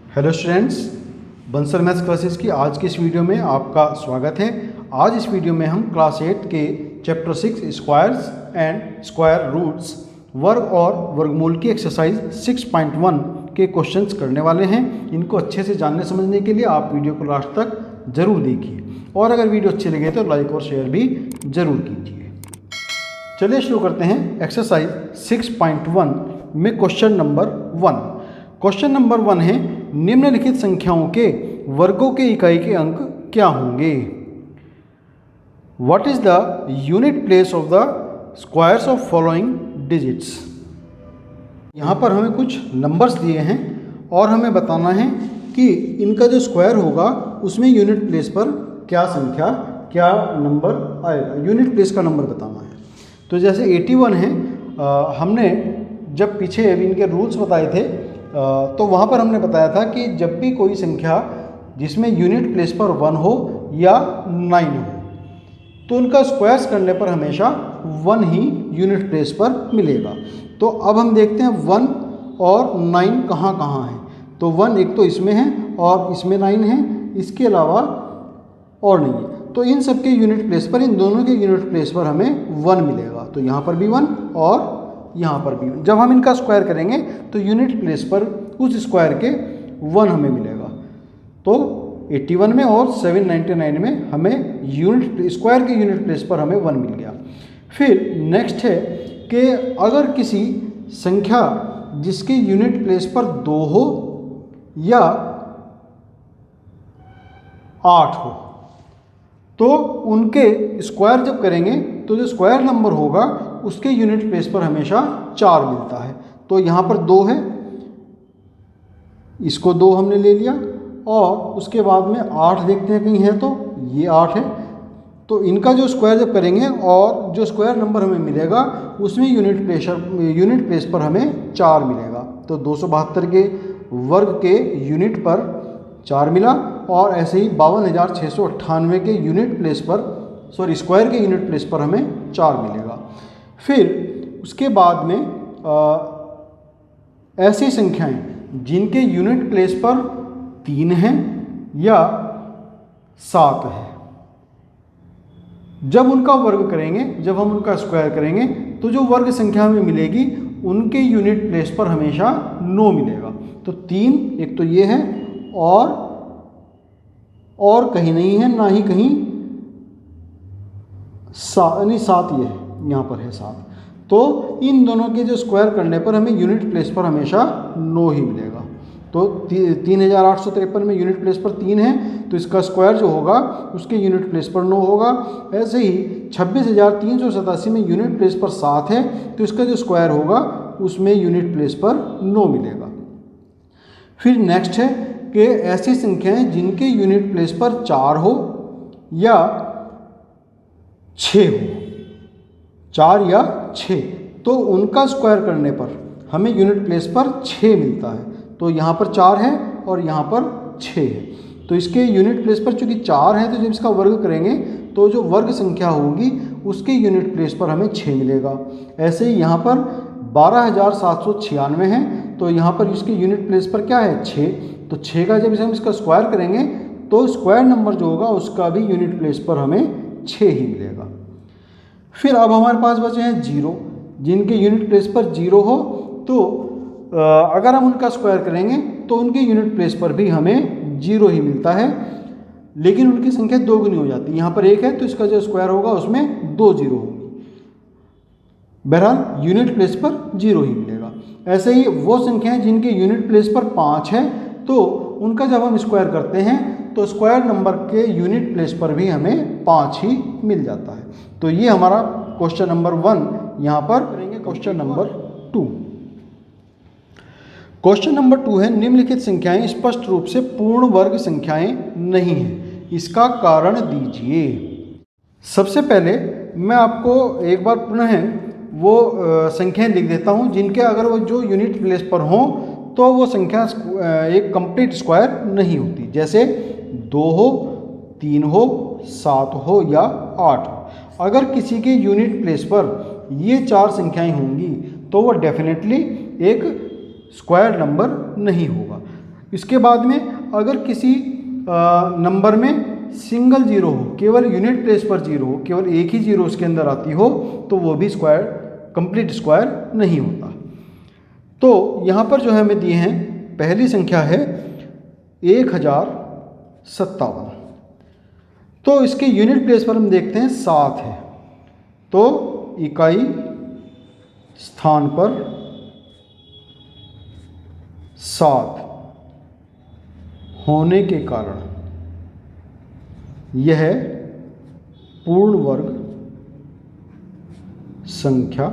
Hello students, Bansal maths classes की आज की इस वीडियो में आपका स्वागत है। आज इस वीडियो में हम क्लास 8 के chapter 6 squares and square roots वर्ग और वर्गमूल की एक्सरसाइज 6.1 के क्वेश्चंस करने वाले हैं। इनको अच्छे से जानने समझने के लिए आप वीडियो को लास्ट तक ज़रूर देखिए और अगर वीडियो अच्छी लगे तो लाइक और शेयर भी ज़रूर कीजिए। चलिए शुरू करते हैं एक्सरसाइज 6.1 में क्वेश्चन नंबर 1। क्वेश्चन नंबर 1 है, निम्नलिखित संख्याओं के वर्गों के इकाई के अंक क्या होंगे? What is the unit place of the squares of following digits? यहाँ पर हमें कुछ नंबर्स दिए हैं और हमें बताना है कि इनका जो स्क्वायर होगा उसमें यूनिट प्लेस पर क्या संख्या, क्या नंबर आएगा। यूनिट प्लेस का नंबर बताना है। तो जैसे 81 है, हमने जब पीछे इनके रूल्स बताए थे तो वहाँ पर हमने बताया था कि जब भी कोई संख्या जिसमें यूनिट प्लेस पर 1 हो या 9 हो तो उनका स्क्वायर्स करने पर हमेशा 1 ही यूनिट प्लेस पर मिलेगा। तो अब हम देखते हैं 1 और 9 कहाँ कहाँ हैं। तो 1 एक तो इसमें है और इसमें 9 है, इसके अलावा और नहीं है। तो इन सब के यूनिट प्लेस पर, इन दोनों के यूनिट प्लेस पर हमें 1 मिलेगा। तो यहाँ पर भी 1 और यहाँ पर भी। जब हम इनका स्क्वायर करेंगे तो यूनिट प्लेस पर उस स्क्वायर के 1 हमें मिलेगा। तो 81 में और 799 में हमें यूनिट स्क्वायर के यूनिट प्लेस पर हमें 1 मिल गया। फिर नेक्स्ट है कि अगर किसी संख्या जिसके यूनिट प्लेस पर 2 हो या 8 हो तो उनके स्क्वायर जब करेंगे तो जो स्क्वायर नंबर होगा उसके यूनिट प्लेस पर हमेशा 4 मिलता है। तो यहाँ पर 2 है, इसको 2 हमने ले लिया और उसके बाद में 8 देखते हैं कहीं है, तो ये 8 है। तो इनका जो स्क्वायर जब करेंगे और जो स्क्वायर नंबर हमें मिलेगा उसमें यूनिट प्लेस पर हमें 4 मिलेगा। तो 272 के वर्ग के यूनिट पर 4 मिला और ऐसे ही 52,698 के यूनिट प्लेस पर, स्क्वायर के यूनिट प्लेस पर हमें 4 मिलेगा। फिर उसके बाद में ऐसी संख्याएं जिनके यूनिट प्लेस पर 3 हैं या 7 है, जब उनका वर्ग करेंगे, जब हम उनका स्क्वायर करेंगे तो जो वर्ग संख्या हमें मिलेगी उनके यूनिट प्लेस पर हमेशा 9 मिलेगा। तो 3 एक तो ये है और कहीं नहीं है, ना ही कहीं 7 ये है, यहाँ पर है 7। तो इन दोनों के जो स्क्वायर करने पर हमें यूनिट प्लेस पर हमेशा 9 ही मिलेगा। तो 3853 में यूनिट प्लेस पर 3 है तो इसका स्क्वायर जो होगा उसके यूनिट प्लेस पर 9 होगा। ऐसे ही 26,387 में यूनिट प्लेस पर 7 है तो इसका जो स्क्वायर होगा उसमें यूनिट प्लेस पर 9 मिलेगा। फिर नेक्स्ट है कि ऐसी संख्याएं जिनके यूनिट प्लेस पर 4 हो या 6 हो, 4 या 6, तो उनका स्क्वायर करने पर हमें यूनिट प्लेस पर 6 मिलता है। तो यहाँ पर 4 है और यहाँ पर 6 है। तो इसके यूनिट प्लेस पर चूँकि 4 है तो जब इसका वर्ग करेंगे तो जो वर्ग संख्या होगी उसके यूनिट प्लेस पर हमें 6 मिलेगा। ऐसे ही यहाँ पर 12,796 है तो यहाँ पर इसके यूनिट प्लेस पर क्या है, 6। तो 6 का जब हम इसका स्क्वायर करेंगे तो स्क्वायर नंबर जो होगा उसका भी यूनिट प्लेस पर हमें 6 ही मिलेगा। फिर अब हमारे पास बचे हैं 0, जिनके यूनिट प्लेस पर 0 हो तो अगर हम उनका स्क्वायर करेंगे तो उनके यूनिट प्लेस पर भी हमें 0 ही मिलता है, लेकिन उनकी संख्या 2 गुनी हो जाती है। यहाँ पर 1 है तो इसका जो स्क्वायर होगा उसमें 2 0 होंगी। बहरहाल यूनिट प्लेस पर 0 ही मिलेगा। ऐसे ही वो संख्याएं जिनके यूनिट प्लेस पर 5 है तो उनका जब हम स्क्वायर करते हैं तो स्क्वायर नंबर के यूनिट प्लेस पर भी हमें 5 ही मिल जाता है। तो ये हमारा क्वेश्चन नंबर 1 यहाँ पर करेंगे। Question number 2। क्वेश्चन नंबर 2 है, निम्नलिखित संख्याएं स्पष्ट रूप से पूर्ण वर्ग संख्याएं नहीं हैं, इसका कारण दीजिए। सबसे पहले मैं आपको एक बार पुनः वो संख्याएं लिख देता हूं जिनके अगर वो जो यूनिट प्लेस पर हों तो वो संख्या एक कंप्लीट स्क्वायर नहीं होती। जैसे 2 हो, 3 हो, 7 हो या 8 हो। अगर किसी के यूनिट प्लेस पर ये 4 संख्याएं होंगी तो वो डेफिनेटली एक स्क्वायर नंबर नहीं होगा। इसके बाद में अगर किसी नंबर में सिंगल जीरो हो, केवल यूनिट प्लेस पर जीरो हो, केवल एक ही जीरो उसके अंदर आती हो, तो वो भी स्क्वायर कंप्लीट स्क्वायर नहीं होता। तो यहाँ पर जो है हमें दिए हैं, पहली संख्या है 1057। तो इसके यूनिट प्लेस पर हम देखते हैं 7 है, तो इकाई स्थान पर 7 होने के कारण यह पूर्ण वर्ग संख्या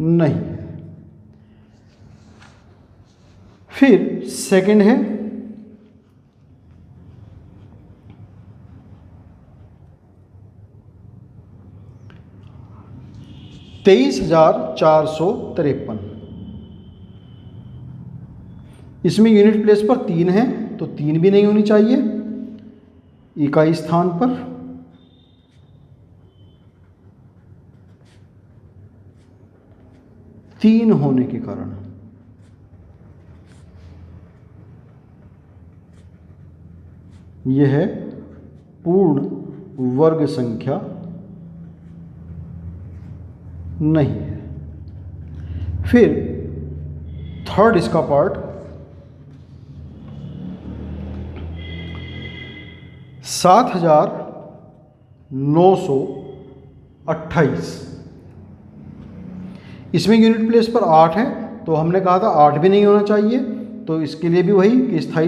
नहीं है। फिर सेकंड है 23,453। इसमें यूनिट प्लेस पर 3 है, तो 3 भी नहीं होनी चाहिए। इकाई स्थान पर 3 होने के कारण यह पूर्ण वर्ग संख्या नहीं है। फिर थर्ड इसका पार्ट 7,928। इसमें यूनिट प्लेस पर 8 है, तो हमने कहा था 8 भी नहीं होना चाहिए, तो इसके लिए भी वही कि स्थायी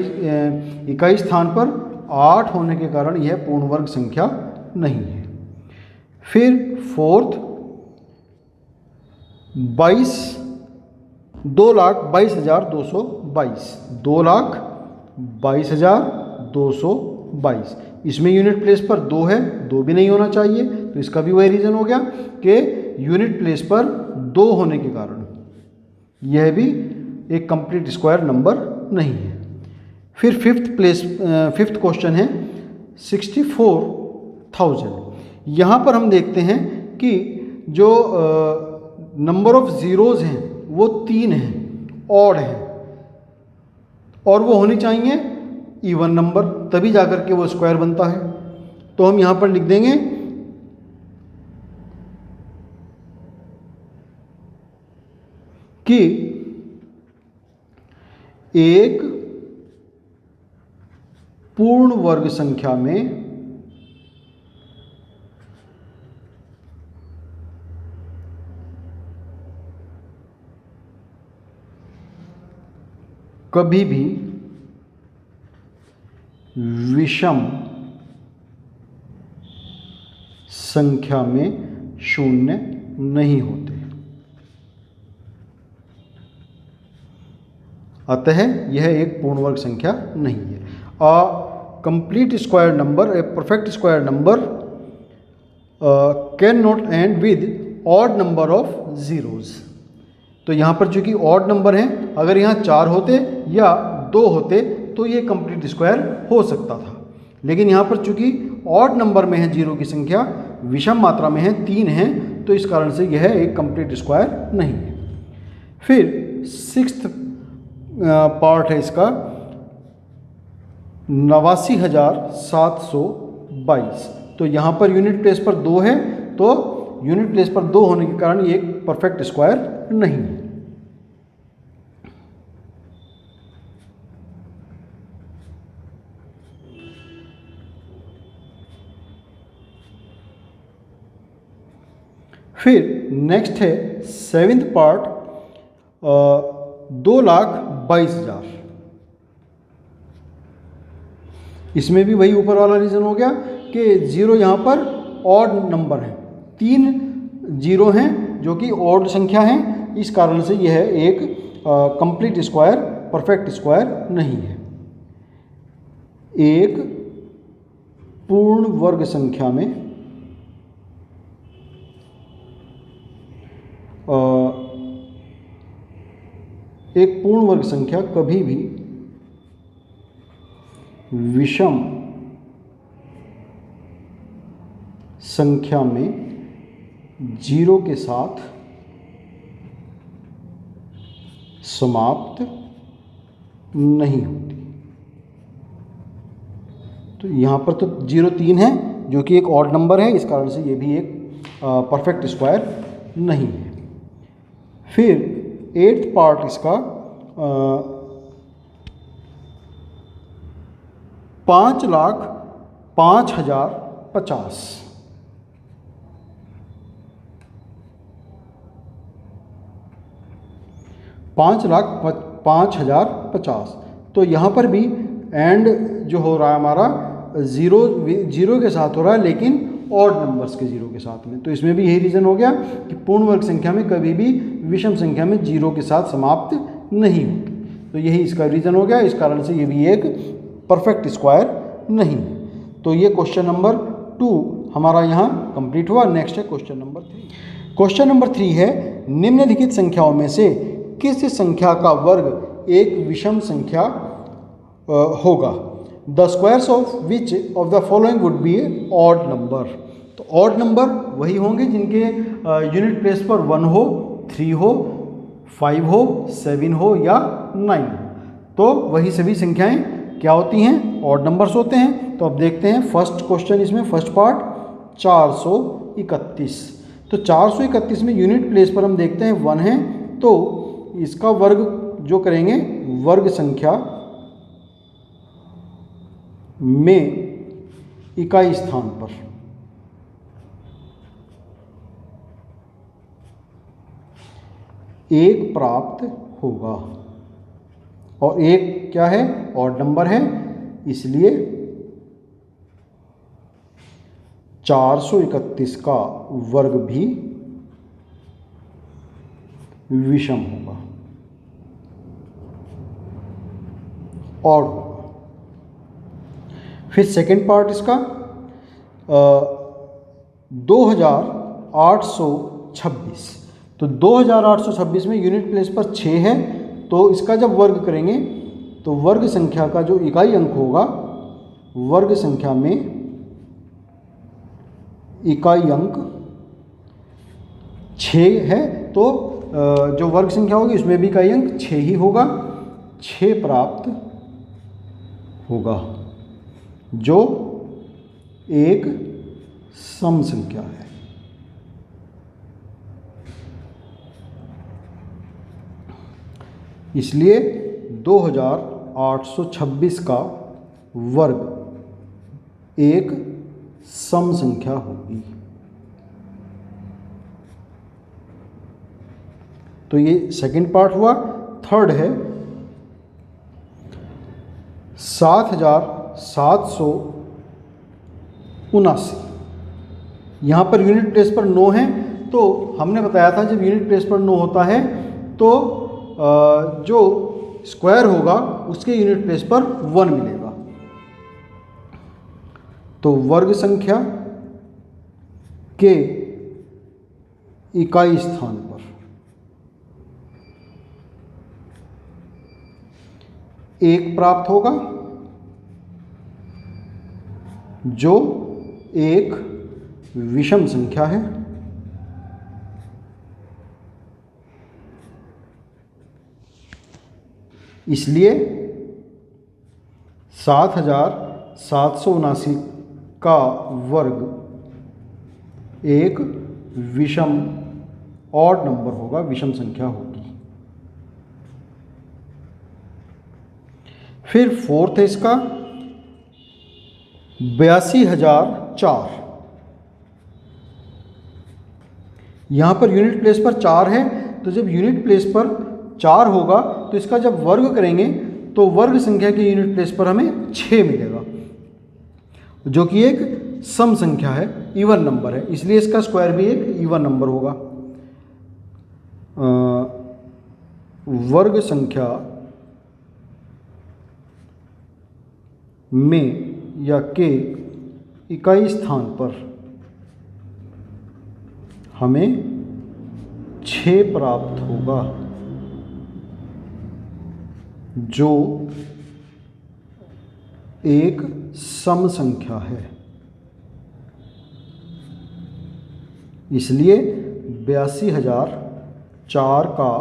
इकाई स्थान पर 8 होने के कारण यह पूर्ण वर्ग संख्या नहीं है। फिर फोर्थ 2,22,222, 2,22,222। इसमें यूनिट प्लेस पर 2 है, 2 भी नहीं होना चाहिए, तो इसका भी वही रीज़न हो गया कि यूनिट प्लेस पर 2 होने के कारण यह भी एक कंप्लीट स्क्वायर नंबर नहीं है। फिर फिफ्थ क्वेश्चन है 64,000। यहाँ पर हम देखते हैं कि जो नंबर ऑफ ज़ीरोज़ हैं वो 3 हैं, ऑड हैं, और वो होनी चाहिए इवन नंबर, तभी जाकर के वो स्क्वायर बनता है। तो हम यहाँ पर लिख देंगे कि एक पूर्ण वर्ग संख्या में कभी भी विषम संख्या में शून्य नहीं होते। अतः यह एक पूर्ण वर्ग संख्या नहीं है। A complete square number, a perfect square number can not and with odd number of zeros. तो यहाँ पर चूंकि ऑड नंबर हैं, अगर यहाँ 4 होते या 2 होते तो ये कंप्लीट स्क्वायर हो सकता था, लेकिन यहाँ पर चूंकि ऑड नंबर में है जीरो की संख्या, विषम मात्रा में है 3 है, तो इस कारण से यह एक कंप्लीट स्क्वायर नहीं है। फिर सिक्स्थ पार्ट है इसका 89,722। तो यहाँ पर यूनिट प्लेस पर 2 है, तो यूनिट प्लेस पर 2 होने के कारण ये एक परफेक्ट स्क्वायर नहीं है। फिर नेक्स्ट है 7th पार्ट 2,22,000। इसमें भी वही ऊपर वाला रीज़न हो गया कि जीरो यहाँ पर ऑड नंबर है, 3 जीरो हैं जो कि ऑड संख्या हैं, इस कारण से यह एक कंप्लीट स्क्वायर, परफेक्ट स्क्वायर नहीं है। एक पूर्ण वर्ग संख्या में एक पूर्ण वर्ग संख्या कभी भी विषम संख्या में जीरो के साथ समाप्त नहीं होती। तो यहाँ पर तो 0 3 है जो कि एक ऑड नंबर है, इस कारण से ये भी एक परफेक्ट स्क्वायर नहीं है। फिर 8th पार्ट इसका 5,05,050। 5,05,050। तो यहाँ पर भी एंड जो हो रहा है हमारा जीरो के साथ हो रहा है, लेकिन ऑड नंबर्स के जीरो के साथ में। तो इसमें भी यही रीज़न हो गया कि पूर्ण वर्ग संख्या में कभी भी विषम संख्या में जीरो के साथ समाप्त नहीं होती। तो यही इसका रीज़न हो गया, इस कारण से ये भी एक परफेक्ट स्क्वायर नहीं है। तो ये क्वेश्चन नंबर 2 हमारा यहाँ कंप्लीट हुआ। नेक्स्ट है क्वेश्चन नंबर 3। क्वेश्चन नंबर 3 है, निम्नलिखित संख्याओं में से किस संख्या का वर्ग एक विषम संख्या होगा? The squares of which of the following would be odd number. तो ऑड नंबर वही होंगे जिनके यूनिट प्लेस पर 1 हो, 3 हो, 5 हो, 7 हो या 9 हो। तो वही सभी संख्याएं क्या होती हैं? ऑड नंबर्स होते हैं। तो अब देखते हैं फर्स्ट क्वेश्चन, इसमें फर्स्ट पार्ट 431। तो 431 में यूनिट प्लेस पर हम देखते हैं 1 है, तो इसका वर्ग जो करेंगे वर्ग संख्या में इकाई स्थान पर एक प्राप्त होगा, और एक क्या है? ऑड नंबर है, इसलिए 431 का वर्ग भी विषम होगा, ऑड होगा। फिर सेकेंड पार्ट इसका 2826। तो 2826 में यूनिट प्लेस पर 6 है, तो इसका जब वर्ग करेंगे तो वर्ग संख्या का जो इकाई अंक होगा, वर्ग संख्या में इकाई अंक 6 है, तो जो वर्ग संख्या होगी उसमें भी इकाई अंक 6 ही होगा, 6 प्राप्त होगा, जो एक सम संख्या है। इसलिए 2826 का वर्ग एक सम संख्या होगी। तो ये सेकंड पार्ट हुआ। थर्ड है 7,779। यहाँ पर यूनिट प्लेस पर 9 है, तो हमने बताया था जब यूनिट प्लेस पर 9 होता है तो जो स्क्वायर होगा उसके यूनिट प्लेस पर 1 मिलेगा। तो वर्ग संख्या के इकाई स्थान पर एक प्राप्त होगा, जो एक विषम संख्या है। इसलिए 7,779 का वर्ग एक विषम ऑड नंबर होगा, विषम संख्या होगी। फिर फोर्थ है इसका 82,004। यहाँ पर यूनिट प्लेस पर 4 है, तो जब यूनिट प्लेस पर 4 होगा तो इसका जब वर्ग करेंगे तो वर्ग संख्या के यूनिट प्लेस पर हमें 6 मिलेगा, जो कि एक सम संख्या है, इवन नंबर है। इसलिए इसका स्क्वायर भी एक इवन नंबर होगा। वर्ग संख्या में या के इकाई स्थान पर हमें 6 प्राप्त होगा, जो एक सम संख्या है। इसलिए 82,004 का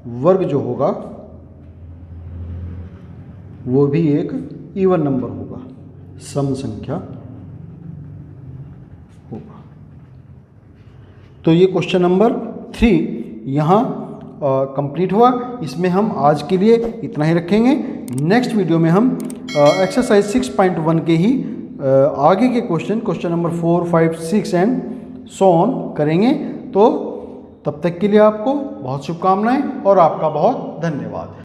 वर्ग जो होगा वो भी एक इवन नंबर होगा, सम संख्या होगा। तो ये क्वेश्चन नंबर 3 यहाँ कंप्लीट हुआ। इसमें हम आज के लिए इतना ही रखेंगे। नेक्स्ट वीडियो में हम एक्सरसाइज 6.1 के ही आगे के question number 4, 5, 6 and so on करेंगे। तो तब तक के लिए आपको बहुत शुभकामनाएं और आपका बहुत धन्यवाद।